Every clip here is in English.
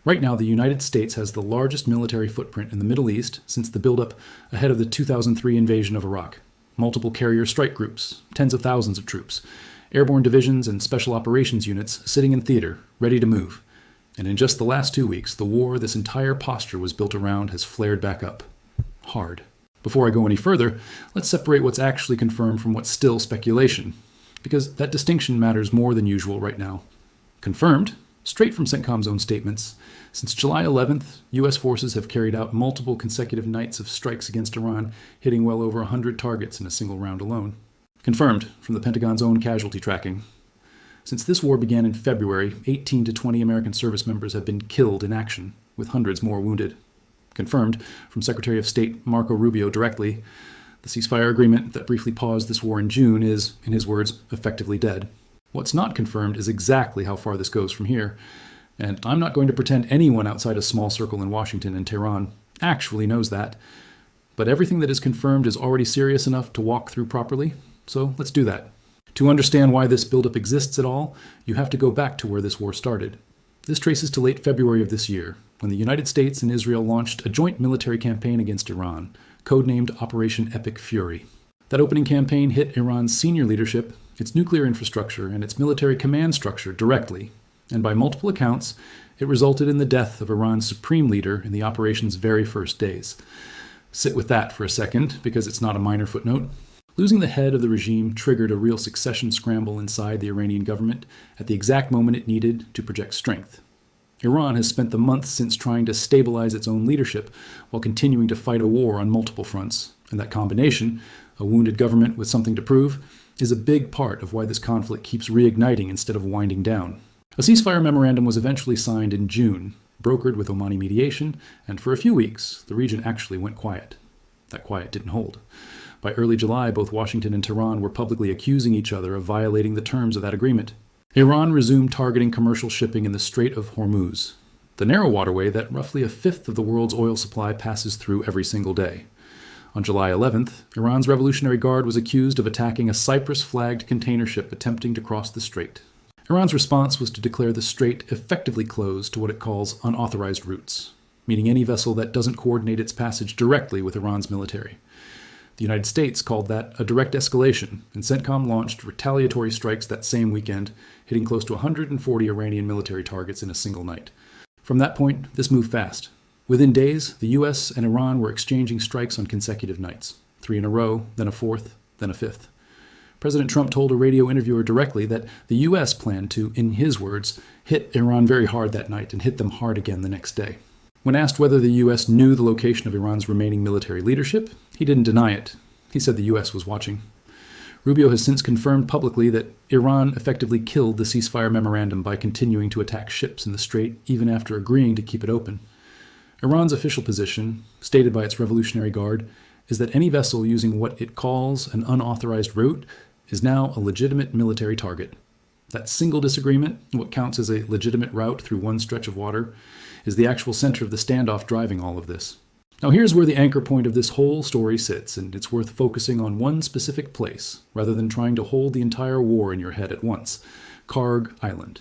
Right now, the United States has the largest military footprint in the Middle East since the buildup ahead of the 2003 invasion of Iraq. Multiple carrier strike groups, tens of thousands of troops, airborne divisions and special operations units sitting in theater, ready to move. And in just the last 2 weeks, the war this entire posture was built around has flared back up. Hard. Before I go any further, let's separate what's actually confirmed from what's still speculation, because that distinction matters more than usual right now. Confirmed, straight from CENTCOM's own statements, since July 11th, U.S. forces have carried out multiple consecutive nights of strikes against Iran, hitting well over 100 targets in a single round alone. Confirmed from the Pentagon's own casualty tracking. Since this war began in February, 18 to 20 American service members have been killed in action, with hundreds more wounded. Confirmed from Secretary of State Marco Rubio directly, the ceasefire agreement that briefly paused this war in June is, in his words, effectively dead. What's not confirmed is exactly how far this goes from here, and I'm not going to pretend anyone outside a small circle in Washington and Tehran actually knows that, but everything that is confirmed is already serious enough to walk through properly, so let's do that. To understand why this buildup exists at all, you have to go back to where this war started. This traces to late February of this year, when the United States and Israel launched a joint military campaign against Iran, codenamed Operation Epic Fury. That opening campaign hit Iran's senior leadership, its nuclear infrastructure, and its military command structure directly, and by multiple accounts, it resulted in the death of Iran's supreme leader in the operation's very first days. Sit with that for a second, because it's not a minor footnote. Losing the head of the regime triggered a real succession scramble inside the Iranian government at the exact moment it needed to project strength. Iran has spent the months since trying to stabilize its own leadership while continuing to fight a war on multiple fronts, and that combination, a wounded government with something to prove, is a big part of why this conflict keeps reigniting instead of winding down. A ceasefire memorandum was eventually signed in June, brokered with Omani mediation, and for a few weeks, the region actually went quiet. That quiet didn't hold. By early July, both Washington and Tehran were publicly accusing each other of violating the terms of that agreement. Iran resumed targeting commercial shipping in the Strait of Hormuz, the narrow waterway that roughly a fifth of the world's oil supply passes through every single day. On July 11th, Iran's Revolutionary Guard was accused of attacking a Cyprus-flagged container ship attempting to cross the strait. Iran's response was to declare the strait effectively closed to what it calls unauthorized routes, meaning any vessel that doesn't coordinate its passage directly with Iran's military. The United States called that a direct escalation, and CENTCOM launched retaliatory strikes that same weekend, hitting close to 140 Iranian military targets in a single night. From that point, this moved fast. Within days, the US and Iran were exchanging strikes on consecutive nights, 3 in a row, then a fourth, then a fifth. President Trump told a radio interviewer directly that the US planned to, in his words, hit Iran very hard that night and hit them hard again the next day. When asked whether the U.S. knew the location of Iran's remaining military leadership, he didn't deny it. He said the U.S. was watching. Rubio has since confirmed publicly that Iran effectively killed the ceasefire memorandum by continuing to attack ships in the strait even after agreeing to keep it open. Iran's official position, stated by its Revolutionary Guard, is that any vessel using what it calls an unauthorized route is now a legitimate military target. That single disagreement, what counts as a legitimate route through one stretch of water, is the actual center of the standoff driving all of this. Now here's where the anchor point of this whole story sits, and it's worth focusing on one specific place, rather than trying to hold the entire war in your head at once: Kharg Island.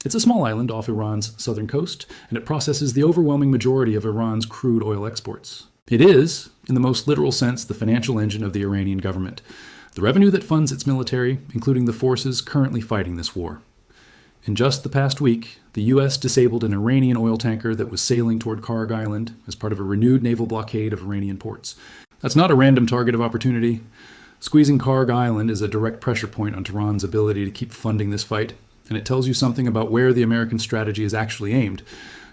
It's a small island off Iran's southern coast, and it processes the overwhelming majority of Iran's crude oil exports. It is, in the most literal sense, the financial engine of the Iranian government, the revenue that funds its military, including the forces currently fighting this war. In just the past week, the U.S. disabled an Iranian oil tanker that was sailing toward Kharg Island as part of a renewed naval blockade of Iranian ports. That's not a random target of opportunity. Squeezing Kharg Island is a direct pressure point on Tehran's ability to keep funding this fight, and it tells you something about where the American strategy is actually aimed,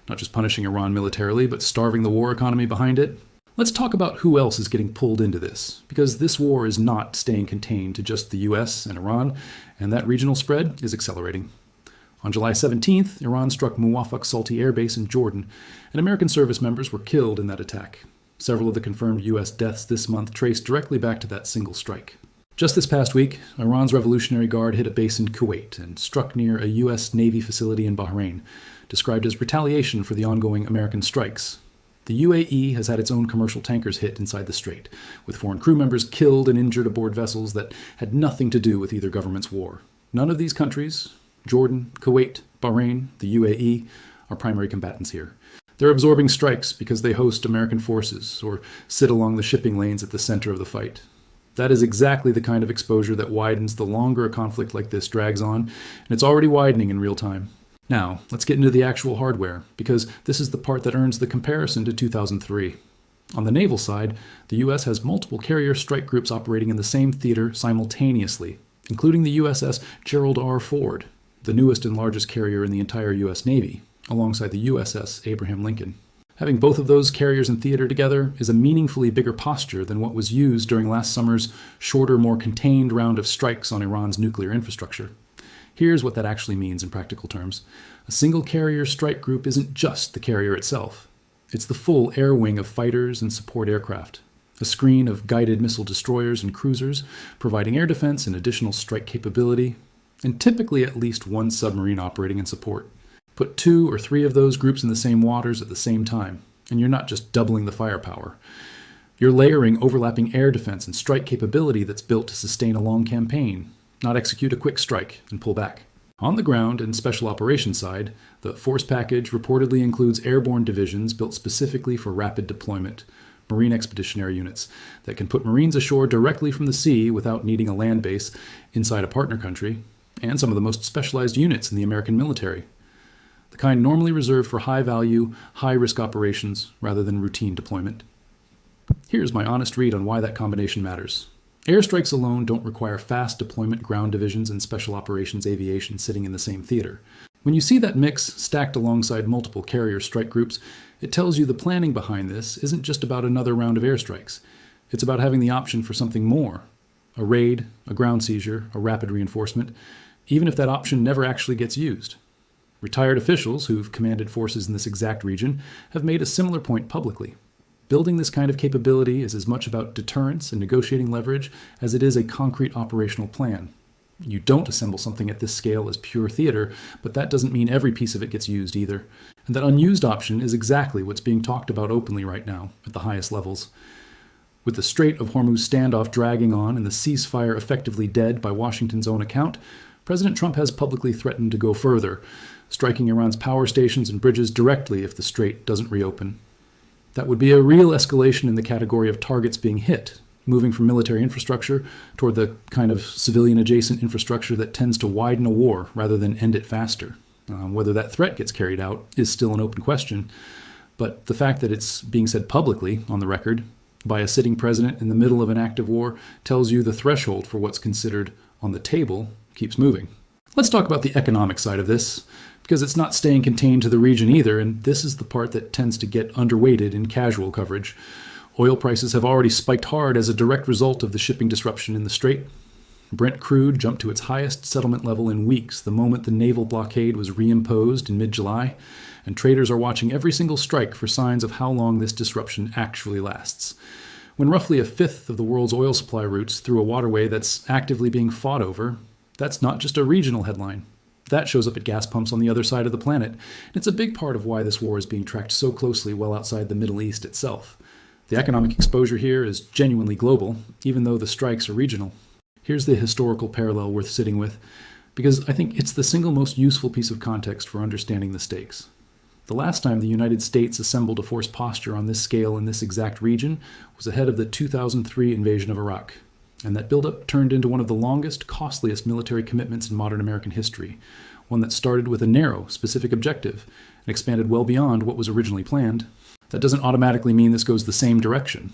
not just punishing Iran militarily, but starving the war economy behind it. Let's talk about who else is getting pulled into this, because this war is not staying contained to just the U.S. and Iran, and that regional spread is accelerating. On July 17th, Iran struck Muwafaq Salti Air Base in Jordan, and American service members were killed in that attack. Several of the confirmed U.S. deaths this month trace directly back to that single strike. Just this past week, Iran's Revolutionary Guard hit a base in Kuwait and struck near a U.S. Navy facility in Bahrain, described as retaliation for the ongoing American strikes. The UAE has had its own commercial tankers hit inside the strait, with foreign crew members killed and injured aboard vessels that had nothing to do with either government's war. None of these countries, Jordan, Kuwait, Bahrain, the UAE, are primary combatants here. They're absorbing strikes because they host American forces or sit along the shipping lanes at the center of the fight. That is exactly the kind of exposure that widens the longer a conflict like this drags on, and it's already widening in real time. Now, let's get into the actual hardware, because this is the part that earns the comparison to 2003. On the naval side, the U.S. has multiple carrier strike groups operating in the same theater simultaneously, including the USS Gerald R. Ford, the newest and largest carrier in the entire U.S. Navy, alongside the USS Abraham Lincoln. Having both of those carriers in theater together is a meaningfully bigger posture than what was used during last summer's shorter, more contained round of strikes on Iran's nuclear infrastructure. Here's what that actually means in practical terms. A single carrier strike group isn't just the carrier itself. It's the full air wing of fighters and support aircraft, a screen of guided missile destroyers and cruisers providing air defense and additional strike capability, and typically at least one submarine operating in support. Put 2 or 3 of those groups in the same waters at the same time, and you're not just doubling the firepower. You're layering overlapping air defense and strike capability that's built to sustain a long campaign, not execute a quick strike and pull back. On the ground and special operations side, the force package reportedly includes airborne divisions built specifically for rapid deployment, Marine expeditionary units that can put Marines ashore directly from the sea without needing a land base inside a partner country, and some of the most specialized units in the American military. The kind normally reserved for high-value, high-risk operations rather than routine deployment. Here's my honest read on why that combination matters. Airstrikes alone don't require fast deployment ground divisions and special operations aviation sitting in the same theater. When you see that mix stacked alongside multiple carrier strike groups, it tells you the planning behind this isn't just about another round of airstrikes. It's about having the option for something more. A raid, a ground seizure, a rapid reinforcement, even if that option never actually gets used. Retired officials who've commanded forces in this exact region have made a similar point publicly. Building this kind of capability is as much about deterrence and negotiating leverage as it is a concrete operational plan. You don't assemble something at this scale as pure theater, but that doesn't mean every piece of it gets used either. And that unused option is exactly what's being talked about openly right now at the highest levels. With the Strait of Hormuz standoff dragging on and the ceasefire effectively dead by Washington's own account, President Trump has publicly threatened to go further, striking Iran's power stations and bridges directly if the strait doesn't reopen. That would be a real escalation in the category of targets being hit, moving from military infrastructure toward the kind of civilian-adjacent infrastructure that tends to widen a war rather than end it faster. Whether that threat gets carried out is still an open question, but the fact that it's being said publicly, on the record, by a sitting president in the middle of an active war tells you the threshold for what's considered on the table keeps moving. Let's talk about the economic side of this, because it's not staying contained to the region either, and this is the part that tends to get underweighted in casual coverage. Oil prices have already spiked hard as a direct result of the shipping disruption in the Strait. Brent crude jumped to its highest settlement level in weeks the moment the naval blockade was reimposed in mid-July, and traders are watching every single strike for signs of how long this disruption actually lasts. When roughly a fifth of the world's oil supply routes through a waterway that's actively being fought over, that's not just a regional headline. That shows up at gas pumps on the other side of the planet, and it's a big part of why this war is being tracked so closely well outside the Middle East itself. The economic exposure here is genuinely global, even though the strikes are regional. Here's the historical parallel worth sitting with, because I think it's the single most useful piece of context for understanding the stakes. The last time the United States assembled a force posture on this scale in this exact region was ahead of the 2003 invasion of Iraq. And that buildup turned into one of the longest, costliest military commitments in modern American history, one that started with a narrow, specific objective and expanded well beyond what was originally planned. That doesn't automatically mean this goes the same direction.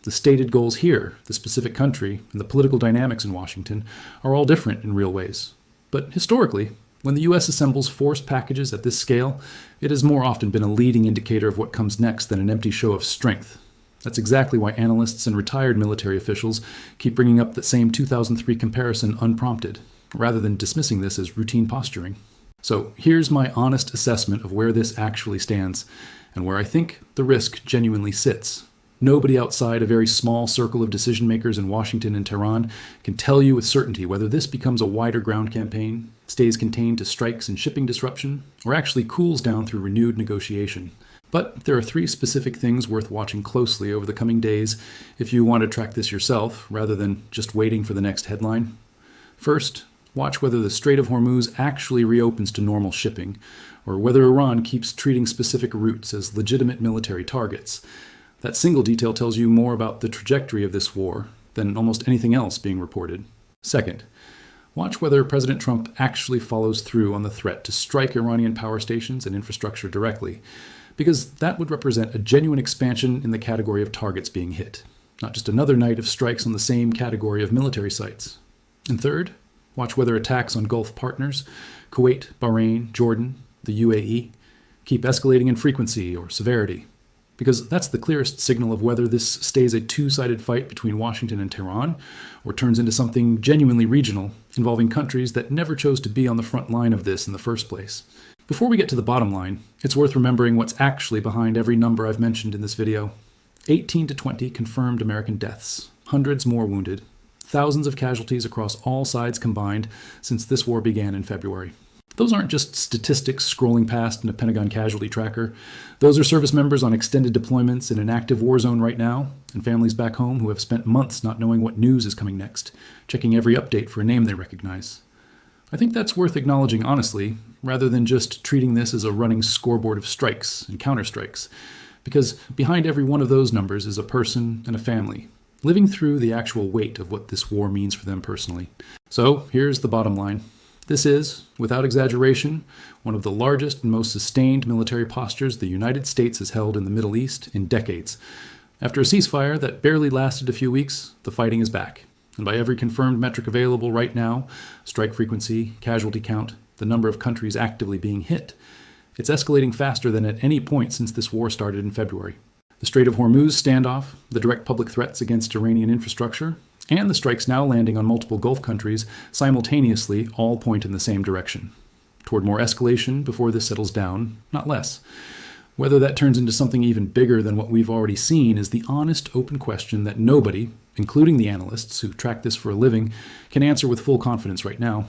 The stated goals here, the specific country, and the political dynamics in Washington are all different in real ways. But historically, when the U.S. assembles force packages at this scale, it has more often been a leading indicator of what comes next than an empty show of strength. That's exactly why analysts and retired military officials keep bringing up that same 2003 comparison unprompted, rather than dismissing this as routine posturing. So here's my honest assessment of where this actually stands, and where I think the risk genuinely sits. Nobody outside a very small circle of decision makers in Washington and Tehran can tell you with certainty whether this becomes a wider ground campaign, stays contained to strikes and shipping disruption, or actually cools down through renewed negotiation. But there are 3 specific things worth watching closely over the coming days if you want to track this yourself, rather than just waiting for the next headline. First, watch whether the Strait of Hormuz actually reopens to normal shipping, or whether Iran keeps treating specific routes as legitimate military targets. That single detail tells you more about the trajectory of this war than almost anything else being reported. Second, watch whether President Trump actually follows through on the threat to strike Iranian power stations and infrastructure directly, because that would represent a genuine expansion in the category of targets being hit, not just another night of strikes on the same category of military sites. And third, watch whether attacks on Gulf partners, Kuwait, Bahrain, Jordan, the UAE, keep escalating in frequency or severity, because that's the clearest signal of whether this stays a two-sided fight between Washington and Tehran, or turns into something genuinely regional, involving countries that never chose to be on the front line of this in the first place. Before we get to the bottom line, it's worth remembering what's actually behind every number I've mentioned in this video. 18 to 20 confirmed American deaths, hundreds more wounded, thousands of casualties across all sides combined since this war began in February. Those aren't just statistics scrolling past in a Pentagon casualty tracker. Those are service members on extended deployments in an active war zone right now, and families back home who have spent months not knowing what news is coming next, checking every update for a name they recognize. I think that's worth acknowledging honestly, rather than just treating this as a running scoreboard of strikes and counterstrikes, because behind every one of those numbers is a person and a family, living through the actual weight of what this war means for them personally. So here's the bottom line. This is, without exaggeration, one of the largest and most sustained military postures the United States has held in the Middle East in decades. After a ceasefire that barely lasted a few weeks, the fighting is back. And by every confirmed metric available right now, strike frequency, casualty count, the number of countries actively being hit, it's escalating faster than at any point since this war started in February. The Strait of Hormuz standoff, the direct public threats against Iranian infrastructure, and the strikes now landing on multiple Gulf countries simultaneously all point in the same direction, toward more escalation before this settles down, not less. Whether that turns into something even bigger than what we've already seen is the honest, open question that nobody, including the analysts who track this for a living, can answer with full confidence right now.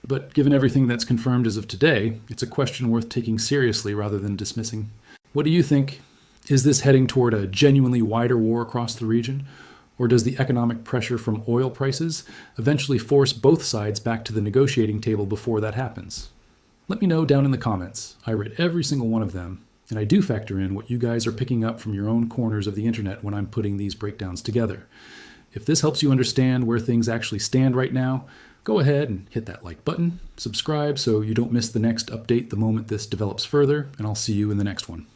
But given everything that's confirmed as of today, it's a question worth taking seriously rather than dismissing. What do you think? Is this heading toward a genuinely wider war across the region? Or does the economic pressure from oil prices eventually force both sides back to the negotiating table before that happens? Let me know down in the comments. I read every single one of them, and I do factor in what you guys are picking up from your own corners of the internet when I'm putting these breakdowns together. If this helps you understand where things actually stand right now, go ahead and hit that like button, subscribe so you don't miss the next update the moment this develops further, and I'll see you in the next one.